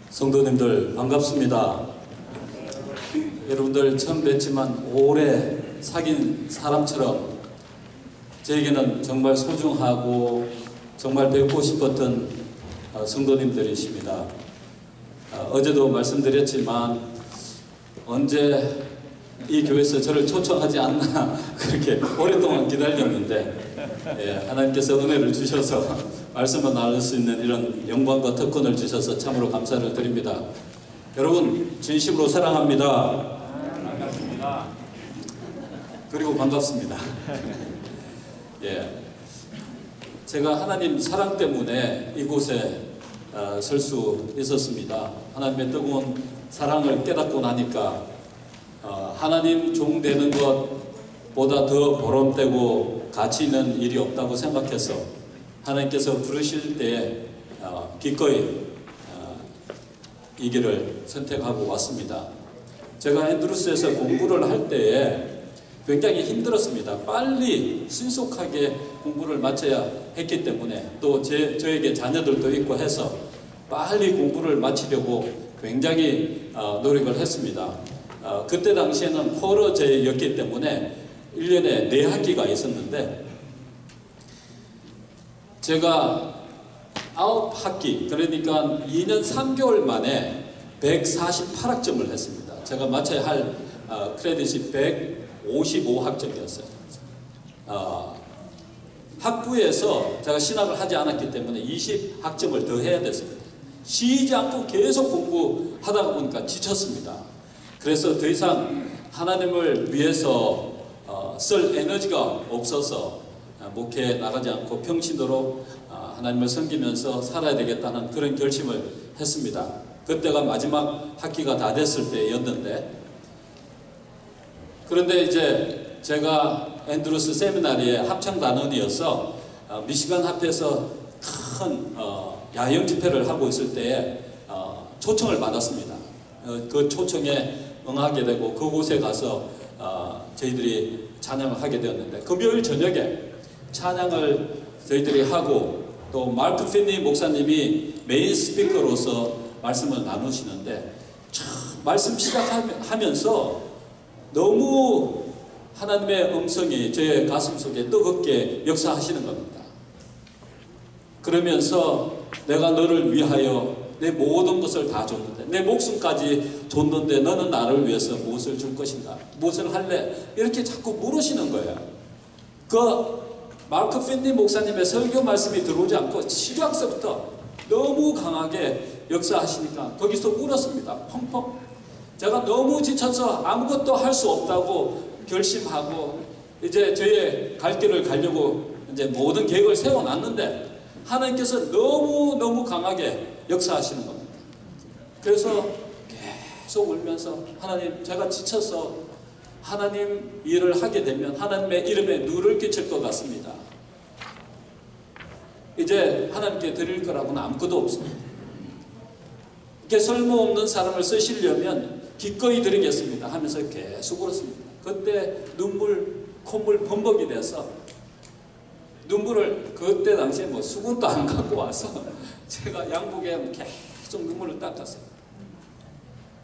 성도님들 반갑습니다. 여러분들 처음 뵙지만 오래 사귄 사람처럼 저에게는 정말 소중하고 정말 뵙고 싶었던 성도님들이십니다. 어제도 말씀드렸지만 언제 이 교회에서 저를 초청하지 않나 그렇게 오랫동안 기다렸는데 하나님께서 은혜를 주셔서 말씀을 나눌 수 있는 이런 영광과 특권을 주셔서 참으로 감사를 드립니다. 여러분 진심으로 사랑합니다. 반갑습니다. 그리고 반갑습니다. 제가 하나님 사랑 때문에 이곳에 설 수 있었습니다. 하나님의 뜨거운 사랑을 깨닫고 나니까 하나님 종 되는 것보다 더 보람되고 가치 있는 일이 없다고 생각해서 하나님께서 부르실 때 기꺼이 이 길을 선택하고 왔습니다. 제가 앤드루스에서 공부를 할 때에 굉장히 힘들었습니다. 빨리 신속하게 공부를 마쳐야 했기 때문에 또 저에게 자녀들도 있고 해서 빨리 공부를 마치려고 굉장히 노력을 했습니다. 그때 당시에는 코러제였기 때문에 1년에 4학기가 있었는데 제가 9학기 그러니까 2년 3개월 만에 148학점을 했습니다. 제가 마쳐야 할 크레딧이 155학점이었어요. 학부에서 제가 신학을 하지 않았기 때문에 20학점을 더 해야 됐습니다. 쉬지 않고 계속 공부하다 보니까 지쳤습니다. 그래서 더 이상 하나님을 위해서 쓸 에너지가 없어서 목회에 나가지 않고 평신도로 하나님을 섬기면서 살아야 되겠다는 그런 결심을 했습니다. 그때가 마지막 학기가 다 됐을 때였는데 그런데 이제 제가 앤드루스 세미나리의 합창단원이어서 미시간 합회에서 큰 야영 집회를 하고 있을 때에 초청을 받았습니다. 그 초청에 응하게 되고 그곳에 가서 저희들이 찬양을 하게 되었는데 금요일 저녁에 찬양을 저희들이 하고 또 마크 피니 목사님이 메인 스피커로서 말씀을 나누시는데 참 말씀 시작하면서 너무 하나님의 음성이 제 가슴 속에 뜨겁게 역사하시는 겁니다. 그러면서 내가 너를 위하여 내 모든 것을 다 줬는데 내 목숨까지 줬는데 너는 나를 위해서 무엇을 줄 것인가? 무엇을 할래? 이렇게 자꾸 물으시는 거예요. 그 마크 핀니 목사님의 설교 말씀이 들어오지 않고 시작서부터 너무 강하게 역사하시니까 거기서 울었습니다. 펑펑. 제가 너무 지쳐서 아무것도 할 수 없다고 결심하고 이제 저의 갈 길을 가려고 이제 모든 계획을 세워놨는데 하나님께서 너무 강하게 역사하시는 겁니다. 그래서 계속 울면서 하나님 제가 지쳐서 하나님 일을 하게 되면 하나님의 이름에 누를 끼칠 것 같습니다. 이제 하나님께 드릴 거라고는 아무것도 없습니다. 이렇게 쓸모없는 사람을 쓰시려면 기꺼이 드리겠습니다 하면서 계속 울었습니다. 그때 콧물 범벅이 돼서 눈물을 그때 당시에 뭐 수건도 안 갖고 와서 제가 양복에 계속 눈물을 닦았어요.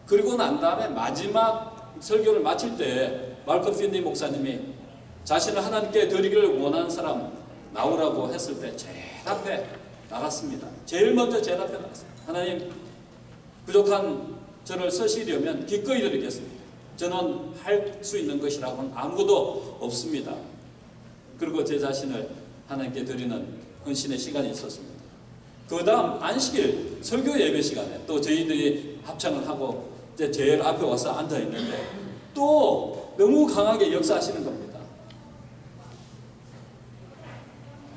그리고 난 다음에 마지막 설교를 마칠 때 마크 핀니 목사님이 자신을 하나님께 드리기를 원하는 사람 나오라고 했을 때 제일 앞에 나갔습니다. 제일 먼저 제일 앞에 나갔어요. 하나님 부족한 저를 쓰시려면 기꺼이 드리겠습니다. 저는 할 수 있는 것이라고는 아무것도 없습니다. 그리고 제 자신을 하나님께 드리는 헌신의 시간이 있었습니다. 그 다음 안식일 설교 예배 시간에 또 저희들이 합창을 하고 이제 제일 앞에 와서 앉아 있는데 또 너무 강하게 역사하시는 겁니다.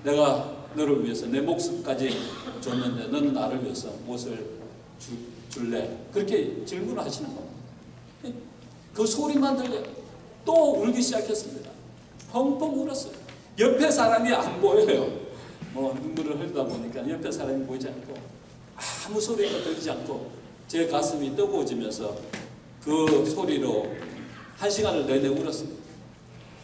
내가 너를 위해서 내 목숨까지 줬는데 너는 나를 위해서 무엇을 줄래? 그렇게 질문을 하시는 겁니다. 그 소리만 들려 또 울기 시작했습니다. 펑펑 울었어요. 옆에 사람이 안 보여요. 뭐 눈물을 흘리다 보니까 옆에 사람이 보이지 않고 아무 소리가 들리지 않고 제 가슴이 뜨거워지면서 그 소리로 1시간을 내내 울었습니다.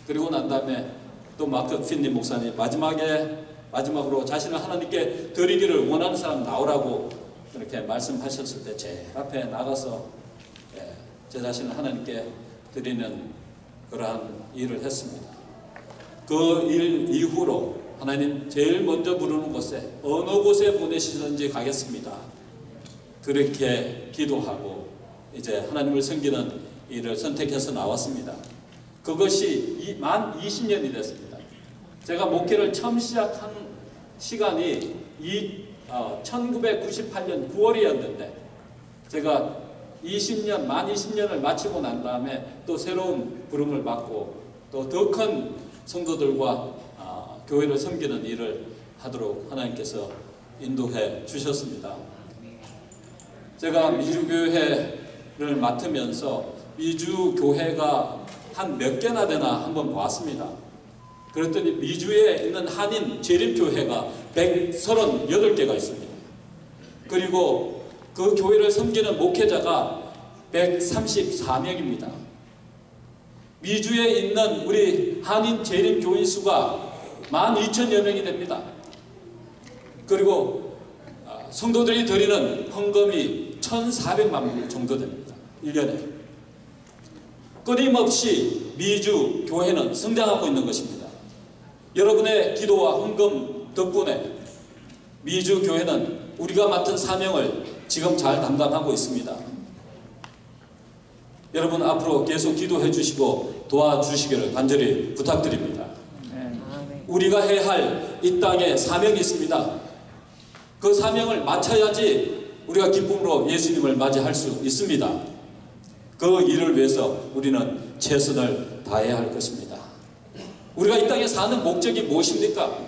그리고 난 다음에 또 마크 핀니 목사님 마지막으로 자신을 하나님께 드리기를 원하는 사람 나오라고 그렇게 말씀하셨을 때 제 앞에 나가서 제 자신을 하나님께 드리는 그러한 일을 했습니다. 그 일 이후로 하나님 제일 먼저 부르는 곳에 어느 곳에 보내시든지 가겠습니다. 그렇게 기도하고 이제 하나님을 섬기는 일을 선택해서 나왔습니다. 그것이 만 20년이 됐습니다. 제가 목회를 처음 시작한 시간이 1998년 9월이었는데 제가 만 20년을 마치고 난 다음에 또 새로운 부름을 받고 또 더 큰 성도들과 교회를 섬기는 일을 하도록 하나님께서 인도해 주셨습니다. 제가 미주교회를 맡으면서 미주교회가 한 몇 개나 되나 한번 보았습니다. 그랬더니 미주에 있는 한인 재림교회가 138개가 있습니다. 그리고 그 교회를 섬기는 목회자가 134명입니다. 미주에 있는 우리 한인 재림교인 수가 12,000여 명이 됩니다. 그리고 성도들이 드리는 헌금이 1,400만 불 정도 됩니다. 1년에. 끊임없이 미주 교회는 성장하고 있는 것입니다. 여러분의 기도와 헌금 덕분에 미주 교회는 우리가 맡은 사명을 지금 잘 감당하고 있습니다. 여러분 앞으로 계속 기도해 주시고 도와주시기를 간절히 부탁드립니다. 우리가 해야 할 이 땅에 사명이 있습니다. 그 사명을 마쳐야지 우리가 기쁨으로 예수님을 맞이할 수 있습니다. 그 일을 위해서 우리는 최선을 다해야 할 것입니다. 우리가 이 땅에 사는 목적이 무엇입니까?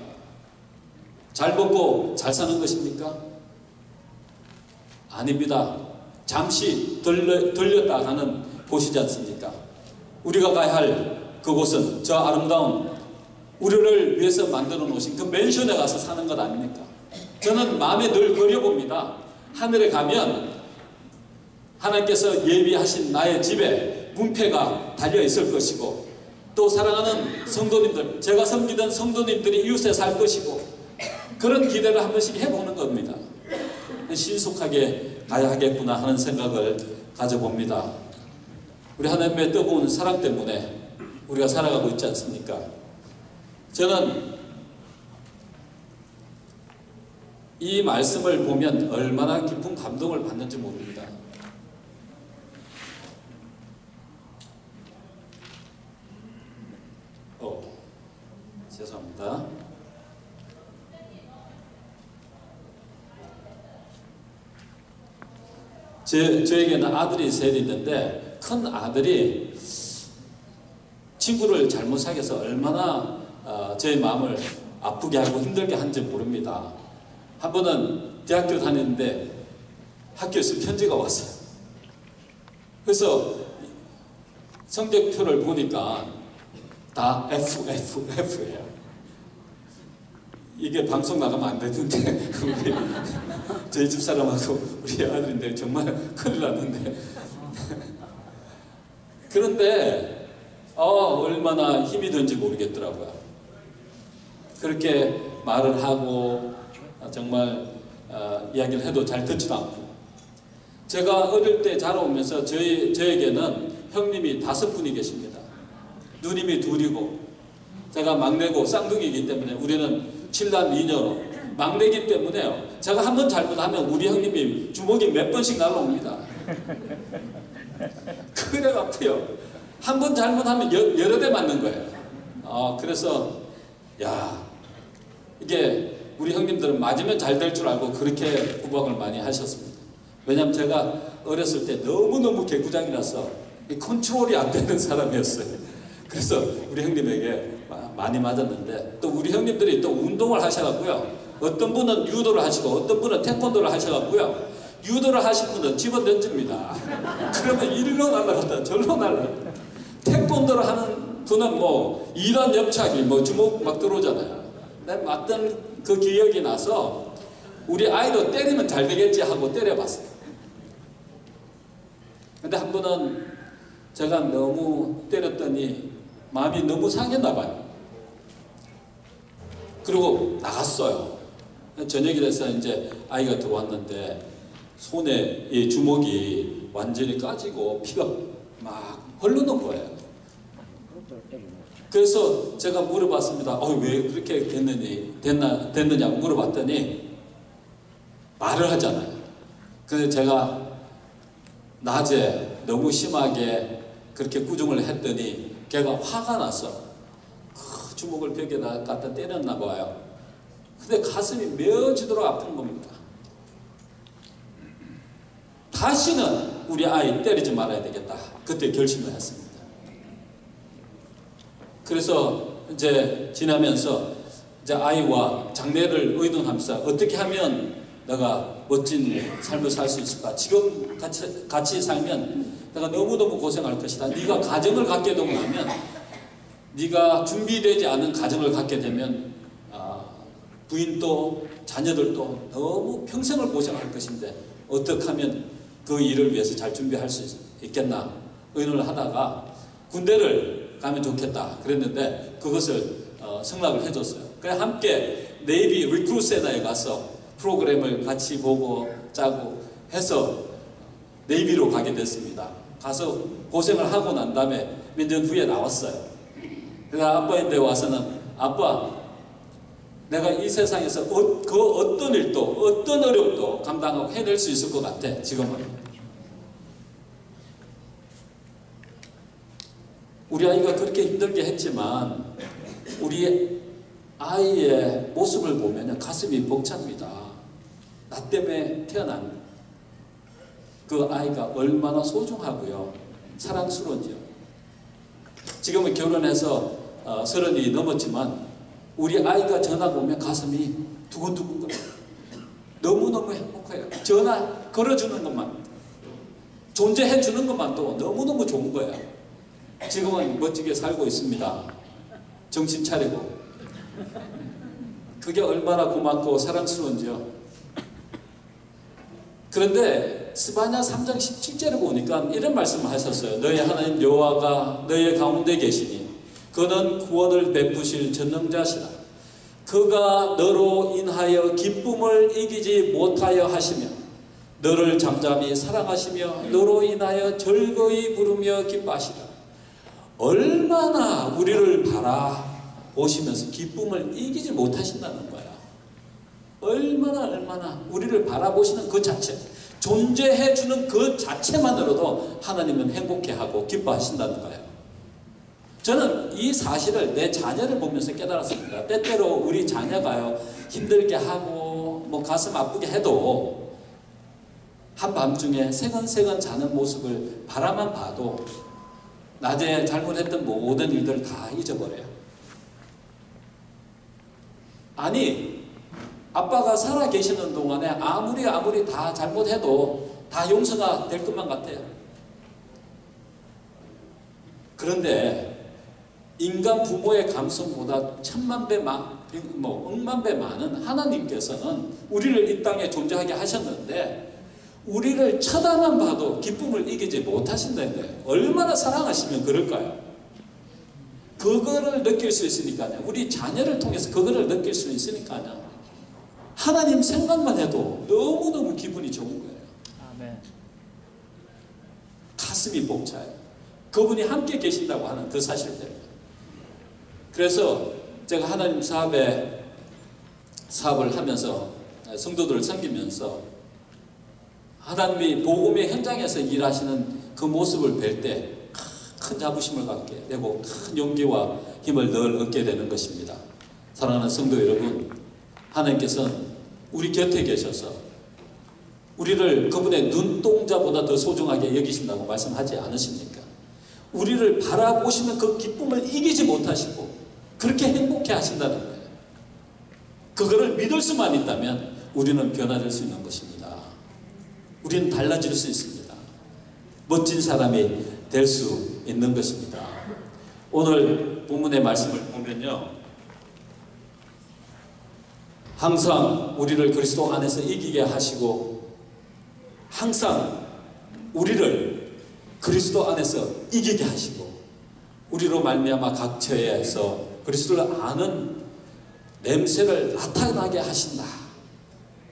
잘 먹고 잘 사는 것입니까? 아닙니다. 잠시 들렸다 가는 곳이지 않습니까? 우리가 가야 할 그곳은 저 아름다운 우리를 위해서 만들어 놓으신 그 맨션에 가서 사는 것 아닙니까? 저는 마음에 늘 그려봅니다. 하늘에 가면 하나님께서 예비하신 나의 집에 문패가 달려 있을 것이고 또 사랑하는 성도님들, 제가 섬기던 성도님들이 이웃에 살 것이고 그런 기대를 한 번씩 해보는 겁니다. 신속하게 가야 하겠구나 하는 생각을 가져봅니다. 우리 하나님의 뜨거운 사랑 때문에 우리가 살아가고 있지 않습니까? 저는 이 말씀을 보면 얼마나 깊은 감동을 받는지 모릅니다. 죄송합니다. 저에게는 아들이 셋 있는데 큰 아들이 친구를 잘못 사귀어서 얼마나 제 마음을 아프게 하고 힘들게 한지 모릅니다. 한 번은 대학교 다니는데 학교에서 편지가 왔어요. 그래서 성적표를 보니까 다 F예요. 이게 방송 나가면 안 되는데 저희 집사람하고 우리 아들인데 정말 큰일 났는데 그런데 얼마나 힘이 든지 모르겠더라고요. 그렇게 말을 하고 정말 이야기를 해도 잘 듣지도 않고 제가 어릴 때 자라오면서 저에게는 형님이 5분이 계십니다. 누님이 2이고 제가 막내고 쌍둥이이기 때문에 우리는 7남 2녀로 막내이기 때문에요. 제가 한 번 잘못하면 우리 형님이 주먹이 몇 번씩 날라옵니다. 그래갖고요. 한 번 잘못하면 여러 대 맞는 거예요. 그래서 이게 우리 형님들은 맞으면 잘 될 줄 알고 그렇게 구박을 많이 하셨습니다. 왜냐하면 제가 어렸을 때 너무너무 개구장이라서 컨트롤이 안 되는 사람이었어요. 그래서 우리 형님에게 많이 맞았는데 또 우리 형님들이 또 운동을 하셔갖고요. 어떤 분은 유도를 하시고 어떤 분은 태권도를 하셔갖고요. 유도를 하신 분은 집어 던집니다. 그러면 이리로 날아갔다 저리로 날아갔다. 태권도를 하는 분은 2단 옆차기 주먹 막 들어오잖아요. 내가 맞던 그 기억이 나서 우리 아이도 때리면 잘 되겠지 하고 때려봤어요. 근데 한 번은 제가 너무 때렸더니 마음이 너무 상했나 봐요. 그리고 나갔어요. 저녁이 돼서 이제 아이가 들어왔는데 손에 이 주먹이 완전히 까지고 피가 막 흘러는 거예요. 그래서 제가 물어봤습니다. 왜 그렇게 됐느냐고 물어봤더니 말을 하잖아요. 그래서 제가 낮에 너무 심하게 그렇게 꾸중을 했더니 걔가 화가 나서 그 주먹을 벽에다 갖다 때렸나 봐요. 근데 가슴이 메어지도록 아픈 겁니다. 다시는 우리 아이 때리지 말아야 되겠다. 그때 결심을 했습니다. 그래서 이제 지나면서 이제 아이와 장례를 의논하면서 어떻게 하면 내가 멋진 삶을 살 수 있을까? 지금 같이 살면 내가 너무너무 고생할 것이다. 네가 가정을 갖게 되고 나면, 네가 준비되지 않은 가정을 갖게 되면 부인도 자녀들도 너무 평생을 고생할 것인데 어떻게 하면 그 일을 위해서 잘 준비할 수 있겠나 의논을 하다가 군대를 가면 좋겠다 그랬는데 그것을 승낙을 해줬어요. 그래서 함께 네이비 리크루트 센터에 가서 프로그램을 같이 보고 짜고 해서 네이비로 가게 됐습니다. 가서 고생을 하고 난 다음에 몇 년 후에 나왔어요. 그래서 아빠한테 와서는 아빠, 내가 이 세상에서 그 어떤 일도 어떤 어려움도 감당하고 해낼 수 있을 것 같아. 지금은 우리 아이가 그렇게 힘들게 했지만 우리 아이의 모습을 보면 가슴이 벅찹니다. 나 때문에 태어난 그 아이가 얼마나 소중하고요 사랑스러운지요. 지금은 결혼해서 30이 넘었지만 우리 아이가 전화 오면 가슴이 두근두근 거려요. 너무너무 행복해요. 전화 걸어주는 것만, 존재해주는 것만도 너무너무 좋은 거예요. 지금은 멋지게 살고 있습니다. 정신 차리고. 그게 얼마나 고맙고 사랑스러운지요. 그런데 스바냐 3장 17절에 보니까 이런 말씀을 하셨어요. 너희 하나님 여호와가 너희 가운데 계시니 그는 구원을 베푸실 전능자시라. 그가 너로 인하여 기쁨을 이기지 못하여 하시며 너를 잠잠히 사랑하시며 너로 인하여 즐거이 부르며 기뻐하시라. 얼마나 우리를 바라보시면서 기쁨을 이기지 못하신다는 거야. 얼마나 우리를 바라보시는 그 자체, 존재해주는 그 자체만으로도 하나님은 행복해하고 기뻐하신다는 거예요. 저는 이 사실을 내 자녀를 보면서 깨달았습니다. 때때로 우리 자녀가요 힘들게 하고 뭐 가슴 아프게 해도 한밤중에 새근새근 자는 모습을 바라만 봐도 낮에 잘못했던 모든 일들을 다 잊어버려요. 아니, 아빠가 살아 계시는 동안에 아무리 다 잘못해도 다 용서가 될 것만 같아요. 그런데 인간 부모의 감성보다 천만 배, 억만 배 많은 하나님께서는 우리를 이 땅에 존재하게 하셨는데 우리를 쳐다만 봐도 기쁨을 이기지 못하신다는 거예요. 얼마나 사랑하시면 그럴까요? 그거를 느낄 수 있으니까요. 우리 자녀를 통해서 그거를 느낄 수 있으니까요. 하나님 생각만 해도 너무너무 기분이 좋은 거예요. 아멘. 가슴이 벅차요. 그분이 함께 계신다고 하는 그 사실 때문에. 그래서 제가 하나님 사업을 하면서 성도들을 섬기면서 하나님이 복음의 현장에서 일하시는 그 모습을 뵐 때 큰 자부심을 갖게 되고 큰 용기와 힘을 늘 얻게 되는 것입니다. 사랑하는 성도 여러분, 하나님께서는 우리 곁에 계셔서 우리를 그분의 눈동자보다 더 소중하게 여기신다고 말씀하지 않으십니까? 우리를 바라보시는 그 기쁨을 이기지 못하시고 그렇게 행복해 하신다는 거예요. 그거를 믿을 수만 있다면 우리는 변화될 수 있는 것입니다. 우리는 달라질 수 있습니다. 멋진 사람이 될 수 있는 것입니다. 오늘 본문의 말씀을 보면요, 항상 우리를 그리스도 안에서 이기게 하시고 항상 우리를 그리스도 안에서 이기게 하시고 우리로 말미암아 각 처에서 그리스도를 아는 냄새를 나타나게 하신다.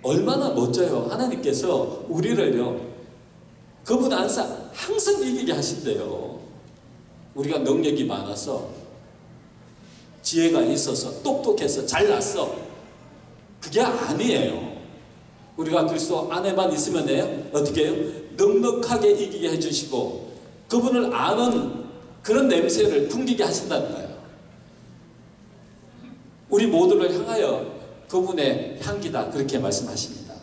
얼마나 멋져요. 하나님께서 우리를요, 그분 항상 이기게 하신대요. 우리가 능력이 많아서, 지혜가 있어서, 똑똑해서, 잘났어, 그게 아니에요. 우리가 그리스도 안에만 있으면 해요, 어떻게 해요? 넉넉하게 이기게 해주시고 그분을 아는 그런 냄새를 풍기게 하신다는 거예요. 우리 모두를 향하여 그분의 향기다, 그렇게 말씀하십니다.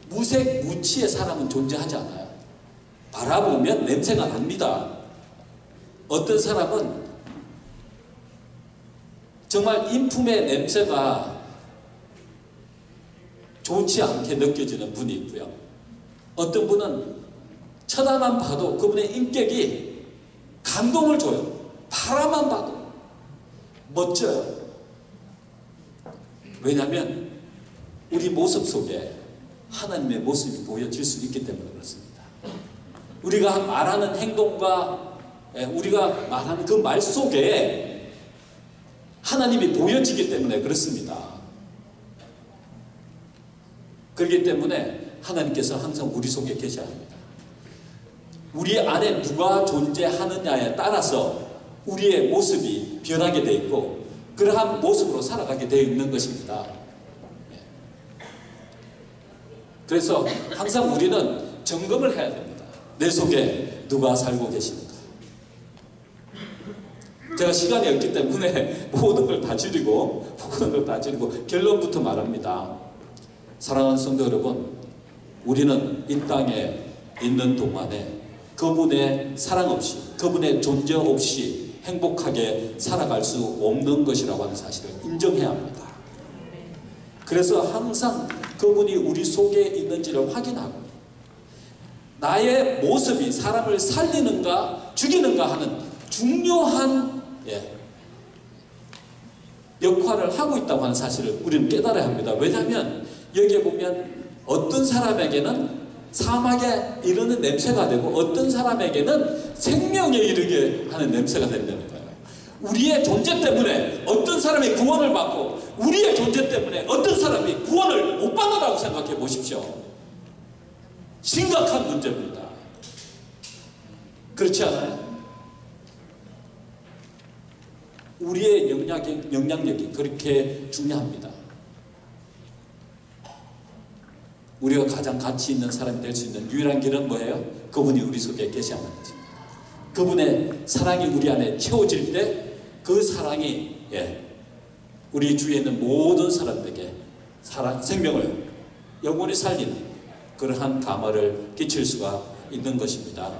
무색 무취의 사람은 존재하지 않아요. 바라보면 냄새가 납니다. 어떤 사람은 정말 인품의 냄새가 좋지 않게 느껴지는 분이 있고요. 어떤 분은 쳐다만 봐도 그분의 인격이 감동을 줘요. 바라만 봐도 멋져요. 왜냐하면 우리 모습 속에 하나님의 모습이 보여질 수 있기 때문에 그렇습니다. 우리가 말하는 행동과 우리가 말하는 그 말 속에 하나님이 보여지기 때문에 그렇습니다. 그렇기 때문에 하나님께서 항상 우리 속에 계셔야 합니다. 우리 안에 누가 존재하느냐에 따라서 우리의 모습이 변하게 되어 있고 그러한 모습으로 살아가게 되어 있는 것입니다. 그래서 항상 우리는 점검을 해야 됩니다. 내 속에 누가 살고 계십니까? 제가 시간이 없기 때문에 모든 걸 다 줄이고 결론부터 말합니다. 사랑하는 성도 여러분, 우리는 이 땅에 있는 동안에 그분의 사랑 없이, 그분의 존재 없이 행복하게 살아갈 수 없는 것이라고 하는 사실을 인정해야 합니다. 그래서 항상 그분이 우리 속에 있는지를 확인하고 나의 모습이 사람을 살리는가 죽이는가 하는 중요한 역할을 하고 있다고 하는 사실을 우리는 깨달아야 합니다. 왜냐하면 여기에 보면 어떤 사람에게는 사막에 이르는 냄새가 되고 어떤 사람에게는 생명에 이르게 하는 냄새가 된다는 거예요. 우리의 존재 때문에 어떤 사람이 구원을 받고 우리의 존재 때문에 어떤 사람이 구원을 못 받는다고 생각해 보십시오. 심각한 문제입니다. 그렇지 않아요? 우리의 영향력이 그렇게 중요합니다. 우리가 가장 가치 있는 사람이 될 수 있는 유일한 길은 뭐예요? 그분이 우리 속에 계셔야 하는 것입니다. 그분의 사랑이 우리 안에 채워질 때 그 사랑이 우리 주위에 있는 모든 사람들에게 생명을 영원히 살리는 그러한 감화를 끼칠 수가 있는 것입니다.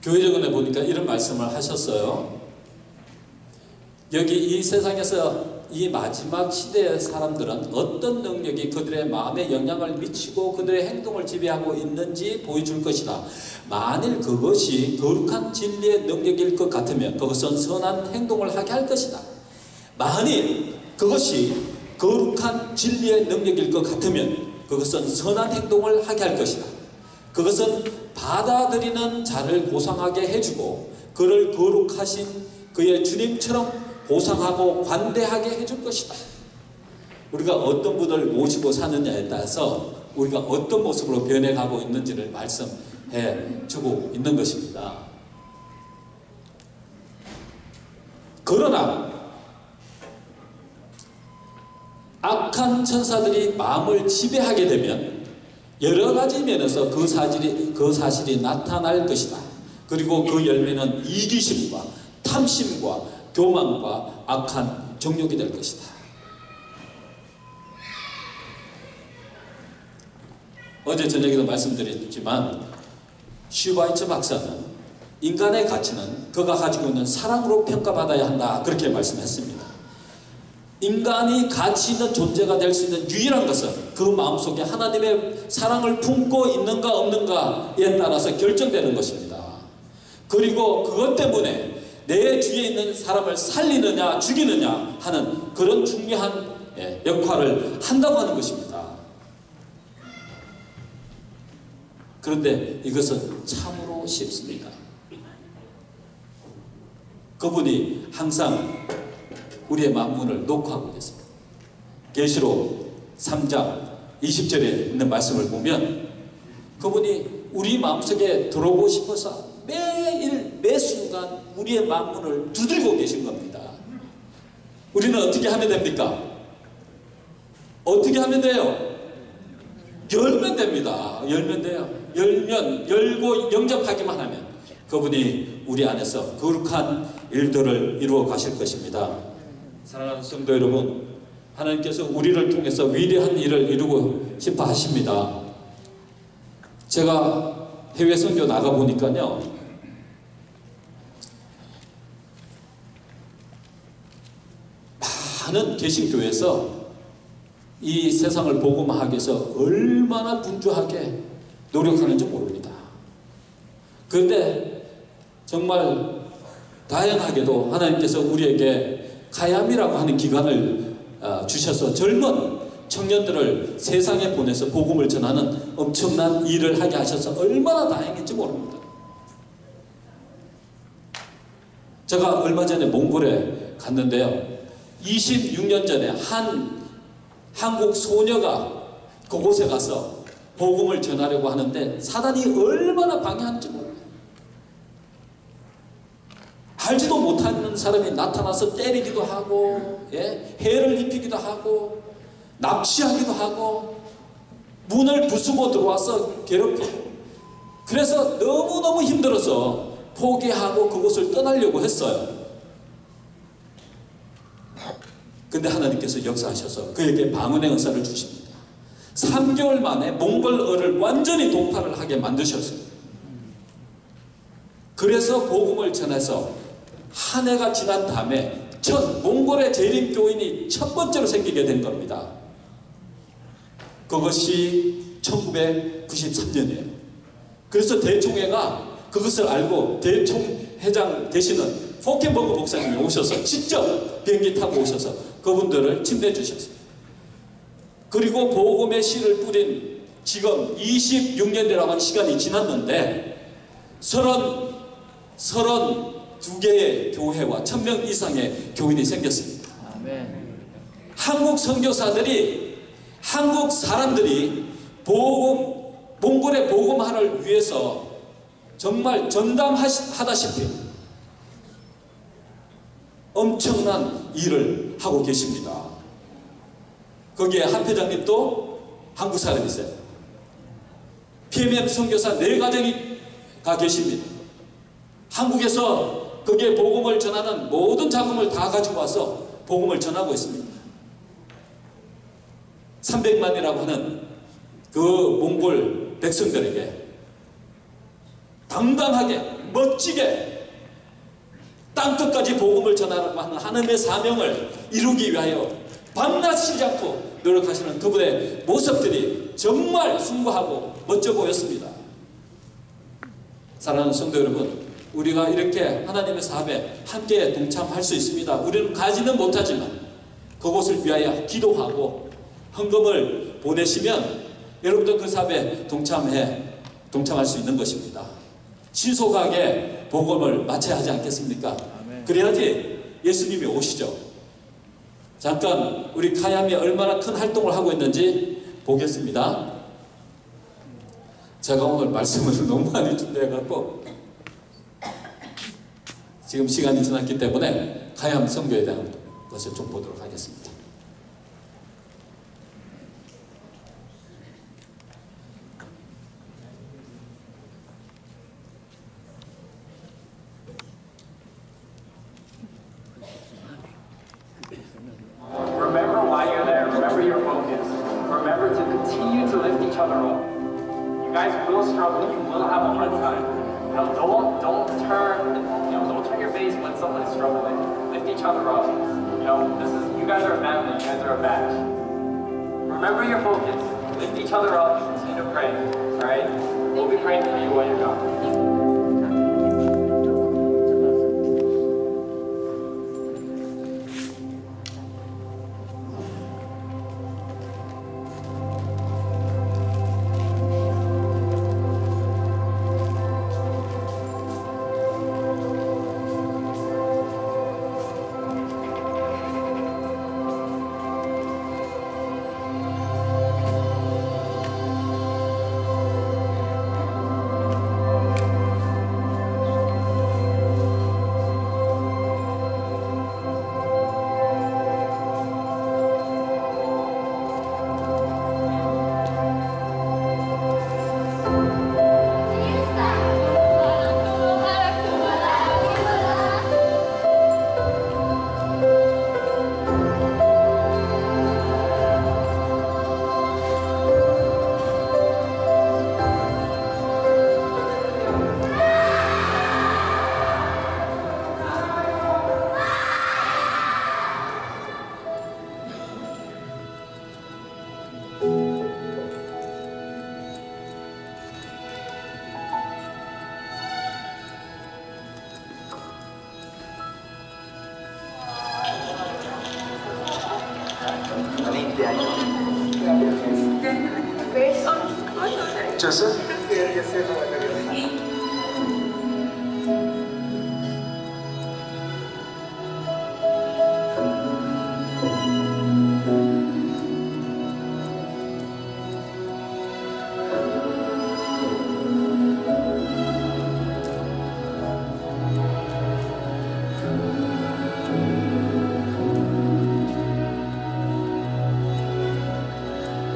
교회적원에 보니까 이런 말씀을 하셨어요. 여기 이 세상에서 이 마지막 시대의 사람들은 어떤 능력이 그들의 마음에 영향을 미치고 그들의 행동을 지배하고 있는지 보여줄 것이다. 만일 그것이 거룩한 진리의 능력일 것 같으면 그것은 선한 행동을 하게 할 것이다. 만일 그것이 거룩한 진리의 능력일 것 같으면 그것은 선한 행동을 하게 할 것이다. 그것은 받아들이는 자를 보상하게 해주고 그를 거룩하신 그의 주님처럼 보상하고 관대하게 해줄 것이다. 우리가 어떤 분을 모시고 사느냐에 따라서 우리가 어떤 모습으로 변해가고 있는지를 말씀해 주고 있는 것입니다. 그러나 악한 천사들이 마음을 지배하게 되면 여러 가지 면에서 그 사실이 나타날 것이다. 그리고 그 열매는 이기심과 탐심과 교만과 악한 정욕이 될 것이다. 어제 저녁에도 말씀드렸지만 슈바이처 박사는 인간의 가치는 그가 가지고 있는 사랑으로 평가받아야 한다, 그렇게 말씀했습니다. 인간이 가치 있는 존재가 될 수 있는 유일한 것은 그 마음속에 하나님의 사랑을 품고 있는가 없는가에 따라서 결정되는 것입니다. 그리고 그것 때문에 내 주위에 있는 사람을 살리느냐 죽이느냐 하는 그런 중요한 역할을 한다고 하는 것입니다. 그런데 이것은 참으로 싶습니다. 그분이 항상 우리의 만문을 녹화하고 계십니다. 계시록 3장 20절에 있는 말씀을 보면 그분이 우리 마음속에 들어오고 싶어서 매일 매순간 우리의 만문을 두들고 계신 겁니다. 우리는 어떻게 하면 됩니까? 어떻게 하면 돼요? 열면 됩니다. 열면 돼요. 열고 영접하기만 하면 그분이 우리 안에서 거룩한 일들을 이루어 가실 것입니다. 사랑하는 성도 여러분, 하나님께서 우리를 통해서 위대한 일을 이루고 싶어 하십니다. 제가 해외 선교 나가 보니까요, 많은 개신교에서 이 세상을 복음화하기 위해서 얼마나 분주하게 노력하는지 모릅니다. 그런데 정말 다양하게도 하나님께서 우리에게 가야미라고 하는 기간을 주셔서 젊은 청년들을 세상에 보내서 복음을 전하는 엄청난 일을 하게 하셔서 얼마나 다행인지 모릅니다. 제가 얼마 전에 몽골에 갔는데요, 26년 전에 한 한국 소녀가 그곳에 가서 복음을 전하려고 하는데 사단이 얼마나 방해하는지 몰라요. 알지도 못하는 사람이 나타나서 때리기도 하고, 해를 입히기도 하고, 납치하기도 하고, 문을 부수고 들어와서 괴롭히고, 그래서 너무너무 힘들어서 포기하고 그곳을 떠나려고 했어요. 근데 하나님께서 역사하셔서 그에게 방언의 은사를 주십니다. 3개월 만에 몽골어를 완전히 동파를 하게 만드셨어요. 그래서 복음을 전해서 한 해가 지난 다음에 몽골의 재림교인이 첫 번째로 생기게 된 겁니다. 그것이 1993년이에요. 그래서 대총회가 그것을 알고 대총회장 되시는 포켄버그 목사님이 오셔서 직접 비행기 타고 오셔서 그분들을 침례해 주셨습니다. 그리고 복음의 씨를 뿌린 지금 26년이라고 하는 시간이 지났는데 32개의 교회와 1000명 이상의 교인이 생겼습니다. 아멘. 한국 선교사들이, 한국 사람들이 몽골의 복음화를 위해서 정말 전담하다시피 엄청난 일을 하고 계십니다. 거기에 한 회장님도 한국 사람이세요. PMM 선교사 4가정이가 계십니다. 한국에서 거기에 복음을 전하는 모든 자금을 다 가지고 와서 복음을 전하고 있습니다. 300만이라고 하는 그 몽골 백성들에게 당당하게 멋지게 땅끝까지 복음을 전하라고 하는 하나님의 사명을 이루기 위하여 밤낮 쉬지 않고 노력하시는 그분의 모습들이 정말 숭고하고 멋져 보였습니다. 사랑하는 성도 여러분, 우리가 이렇게 하나님의 사업에 함께 동참할 수 있습니다. 우리는 가지는 못하지만 그곳을 위하여 기도하고 헌금을 보내시면 여러분도 그 사업에 동참할 수 있는 것입니다. 신속하게 복음을 마쳐야 하지 않겠습니까? 아멘. 그래야지 예수님이 오시죠. 잠깐 우리 카야미 얼마나 큰 활동을 하고 있는지 보겠습니다. 제가 오늘 말씀을 너무 많이 준비해갖고 지금 시간이 지났기 때문에 카야미 선교에 대한 것을 좀 보도록 하겠습니다. Remember your focus. Lift each other up and continue to pray. Alright? We'll be praying for you while you're gone. Joseph?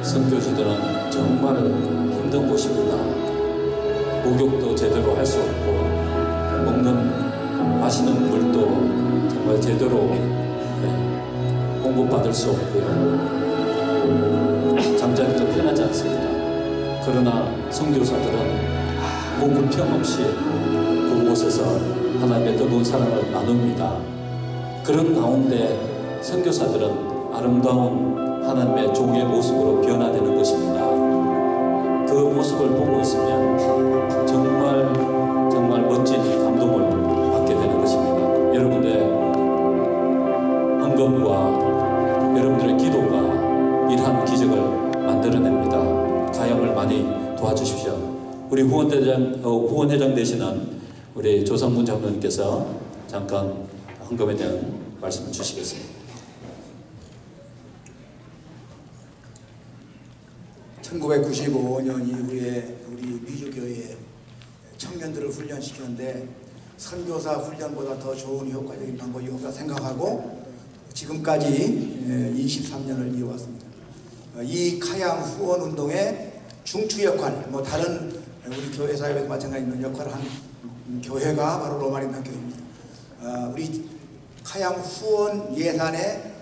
선교지들은 정말 힘든 곳입니다. 목욕도 제대로 할 수 없고 먹는 마시는 물도 정말 제대로 공급받을 수 없고요. 잠자리도 편하지 않습니다. 그러나 선교사들은 아무 불평 없이 그곳에서 하나님의 뜨거운 사랑을 나눕니다. 그런 가운데 선교사들은 아름다운 하나님의 종의 모습으로 변화되는 것입니다. 그 모습을 보고 있으면 정말 멋진 감동을 받게 되는 것입니다. 여러분들의 헌금과 여러분들의 기도가 이러한 기적을 만들어냅니다. 가영을 많이 도와주십시오. 우리 후원회장 되시는 우리 조상문 장로님께서 잠깐 헌금에 대한 말씀을 주시겠습니다. 1995년 이후에 우리 미주교회 청년들을 훈련시켰는데 선교사 훈련보다 더 좋은 효과적인 방법이 없다 생각하고 지금까지 23년을 이어왔습니다. 이 카양 후원 운동의 중추 역할, 다른 우리 교회 사회에도 마찬가지인 역할을 한 교회가 바로 로마린단 교회입니다. 우리 카양 후원 예산의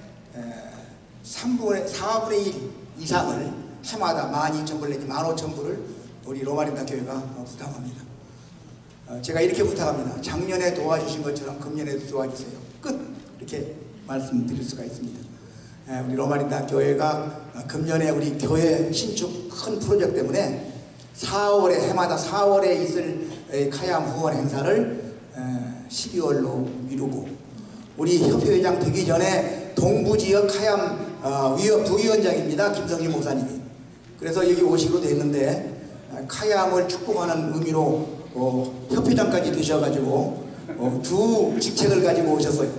4분의 1 이상을 해마다 12,000불 내지 15,000불을 우리 로마린단 교회가 부담합니다. 제가 이렇게 부탁합니다. 작년에 도와주신 것처럼 금년에도 도와주세요. 끝! 이렇게 말씀드릴 수가 있습니다. 우리 로마린단 교회가 금년에 우리 교회 신축 큰 프로젝트 때문에 해마다 4월에 있을 카양 후원 행사를 12월로 미루고 우리 협회회장 되기 전에 동부지역 카양 부위원장입니다. 김성희 목사님이. 그래서 여기 오시기로 됐는데 카양을 축복하는 의미로 협회장까지 되셔가지고 두 직책을 가지고 오셨어요.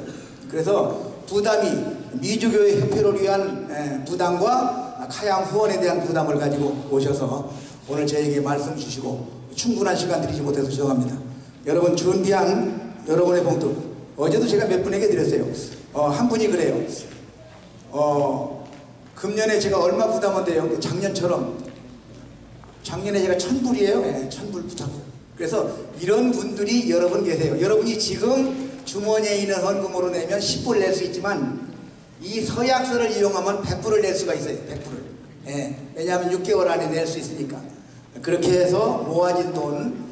그래서 부담이 미주교회 협회를 위한 부담과 카양 후원에 대한 부담을 가지고 오셔서 오늘 저에게 말씀 주시고 충분한 시간 드리지 못해서 죄송합니다. 여러분 준비한 여러분의 봉투 어제도 제가 몇 분에게 드렸어요. 한 분이 그래요. 금년에 제가 얼마 부담한데요. 작년처럼 작년에 제가 1,000불이에요. 네, 1,000불 부탁해요. 그래서 이런 분들이 여러분 계세요. 여러분이 지금 주머니에 있는 헌금으로 내면 10불 낼 수 있지만 이 서약서를 이용하면 100불을 낼 수가 있어요. 100불을. 예, 왜냐하면 6개월 안에 낼 수 있으니까. 그렇게 해서 모아진 돈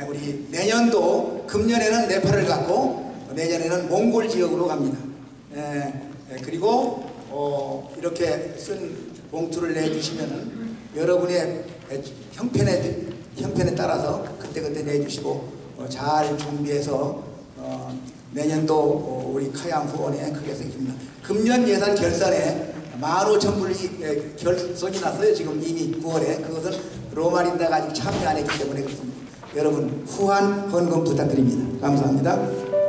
우리 내년도 금년에는 네팔을 갔고 내년에는 몽골 지역으로 갑니다. 그리고 이렇게 쓴 봉투를 내주시면 여러분의 형편에 따라서 그때그때 내주시고 잘 준비해서 내년도 우리 카양 후원에 크게 쓰겠습니다. 금년 예산 결산에 15,000불이 결손이 났어요. 지금 이미 9월에. 그것은 로마린다가 아직 참여 안 했기 때문에 그렇습니다. 여러분 후한 헌금 부탁드립니다. 감사합니다.